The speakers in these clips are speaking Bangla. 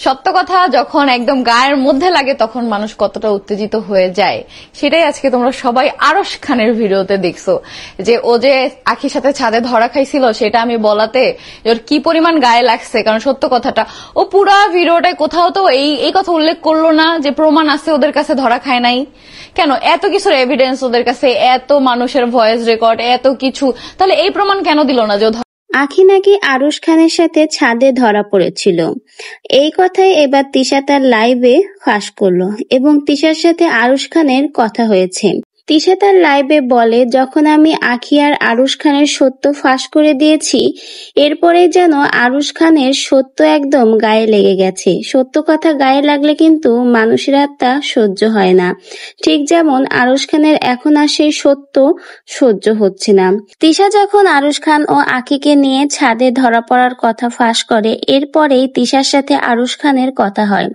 সত্য কথা যখন একদম গায়ের মধ্যে লাগে তখন মানুষ কতটা উত্তেজিত হয়ে যায় সেটাই আজকে তোমরা সবাই আরশ খানের ভিডিওতে দেখছো, যে ও যে আখির সাথে ছাদে ধরা খাইছিল সেটা আমি বলাতে ওর কি পরিমাণ গায়ে লাগছে। কারণ সত্য কথাটা ও পুরা ভিডিওটায় কোথাও তো এই কথা উল্লেখ করলো না যে প্রমাণ আছে ওদের কাছে ধরা খায় নাই। কেন এত কিছুর এভিডেন্স ওদের কাছে, এত মানুষের ভয়েস রেকর্ড, এত কিছু, তাহলে এই প্রমাণ কেন দিল না যে আখি নাকি আরশ খানের সাথে ছাদে ধরা পড়েছিল। এই কথাই এবার তিশা তার লাইভে ফাঁস করলো এবং তিশার সাথে আরশ খানের কথা হয়েছে। তিশা তার লাইভে বলে, যখন আমি আখি আর আরশ খানের সত্য ফাঁস করে দিয়েছি এরপরে যেন আরশ খানের সত্য একদম গায়ে লেগে গেছে। সত্য কথা গায়ে লাগলে কিন্তু মানুষের তা সহ্য হয় না, ঠিক যেমন আরশ খানের এখন আর সেই সত্য সহ্য হচ্ছে না। তিশা যখন আরশ খান ও আখিকে নিয়ে ছাদে ধরা পড়ার কথা ফাঁস করে এরপরেই তিশার সাথে আরশ খানের কথা হয়।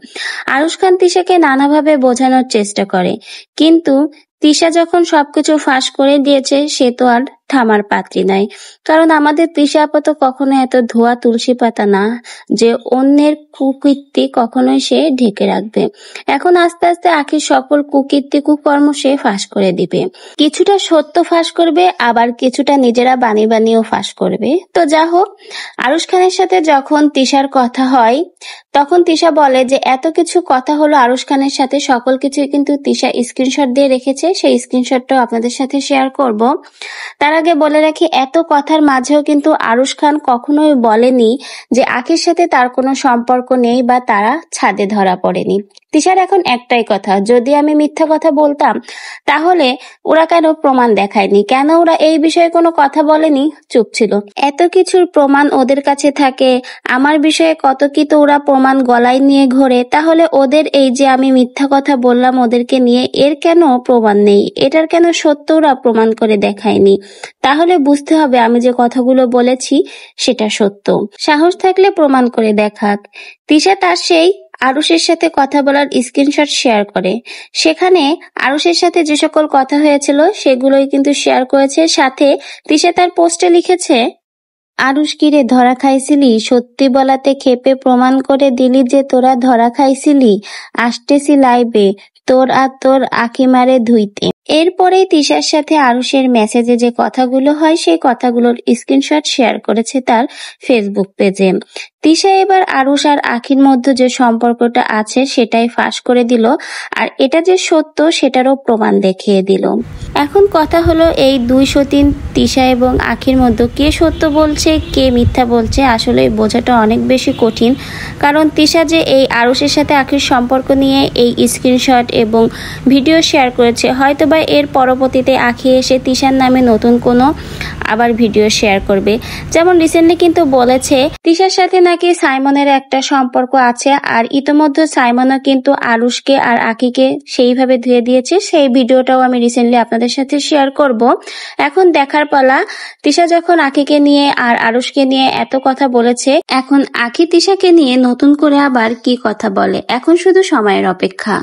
আরশ খান তিশাকে নানাভাবে বোঝানোর চেষ্টা করে, কিন্তু তিশা যখন সবকিছু ফাঁস করে দিয়েছে সে তো আর থামার পাত্রী নাই। কারণ আমাদের তিশা আপা তো কখনো এত ধোয়া তুলসী পাতা না যে অন্যের কুকীর্তি কখনোই সে ঢেকে রাখবে। এখন আস্তে আস্তে আখির সকল কুকীর্তি কুকর্ম সে ফাঁস করে দিবে। কিছুটা সত্য ফাঁস করবে, আবার কিছুটা নিজেরা বানিয়েও ফাঁস করবে। তো যা হোক, আরশ খানের সাথে যখন তিশার কথা হয় তখন তিশা বলে যে এত কিছু কথা হলো আরশ খানের সাথে, সকল কিছুই কিন্তু তিশা স্ক্রিনশট দিয়ে রেখেছে, সেই স্ক্রিনশটটাও আপনাদের সাথে শেয়ার করব। তার আগে বলে রাখি, এত কথার মাঝেও কিন্তু আরশ খান কখনোই বলেনি যে আখির সাথে তার কোনো সম্পর্ক নেই বা তারা ছাদে ধরা পড়েনি। তিশার এখন একটাই কথা, যদি আমি মিথ্যা কথা বলতাম তাহলে ওরা কেন প্রমাণ দেখায়নি, কেন ওরা এই বিষয়ে কোনো কথা বলেনি, চুপ ছিল। এত কিছুর প্রমাণ ওদের কাছে থাকে, আমার বিষয়ে কত কি তো ওরা প্রমাণ গলায় নিয়ে ঘোরে, তাহলে ওদের এই যে আমি মিথ্যা কথা বললাম ওদেরকে নিয়ে, এর কেন প্রমাণ নেই, এটার কেন সত্য ওরা প্রমাণ করে দেখায়নি? তাহলে বুঝতে হবে আমি যে কথাগুলো বলেছি সেটা সত্য। সাহস থাকলে প্রমাণ করে দেখাক। তিশা তার সেই আরশের সাথে কথা বলার স্ক্রিনশট শেয়ার করে, সেখানে আরশের সাথে যে সকল কথা হয়েছিল সেগুলোই কিন্তু শেয়ার করেছে। সাথে তিশা তার পোস্টে লিখেছে, আরশ কিরে ধরা খাইছিলি, সত্যি বলাতে ক্ষেপে প্রমাণ করে দিলি যে তোরা ধরা খাইছিলি, আসতেছি লাইভে তোর আর তোর আখিমারে ধুইতে। এরপরেই তিশার সাথে আরশের মেসেজে যে কথাগুলো হয় সেই কথাগুলোর স্ক্রিনশট শেয়ার করেছে তার ফেসবুক পেজে। তিশা এবার আরশ আর আখির মধ্যে যে সম্পর্কটা আছে সেটাই ফাঁস করে দিল, আর এটা যে সত্য সেটারও প্রমাণ দেখিয়ে দিল। এখন কথা হলো, এই দুই সতীন তিশা এবং আখির মধ্যে কে সত্য বলছে কে মিথ্যা বলছে আসলে বোঝাটা অনেক বেশি কঠিন। কারণ তিশা যে এই আরশের সাথে আখির সম্পর্ক নিয়ে এই স্ক্রিনশট এবং ভিডিও শেয়ার করেছে, হয়তোবা এর পরবর্তীতে আখি এসে তিশার নামে নতুন কোনো আবার ভিডিও শেয়ার করবে। যেমন রিসেন্টলি কিন্তু বলেছে তিশার সাথে নাকি সাইমনের একটা সম্পর্ক আছে, আর ইতোমধ্যে সাইমনও কিন্তু আরুষকে আর আখিকে সেইভাবে ধুয়ে দিয়েছে, সেই ভিডিওটাও আমি রিসেন্টলি আপনাদের সাথে শেয়ার করব। এখন দেখার পালা, তিশা যখন আখিকে নিয়ে আর আরুষকে নিয়ে এত কথা বলেছে, এখন আখি তিশাকে নিয়ে নতুন করে আবার কি কথা বলে, এখন শুধু সময়ের অপেক্ষা।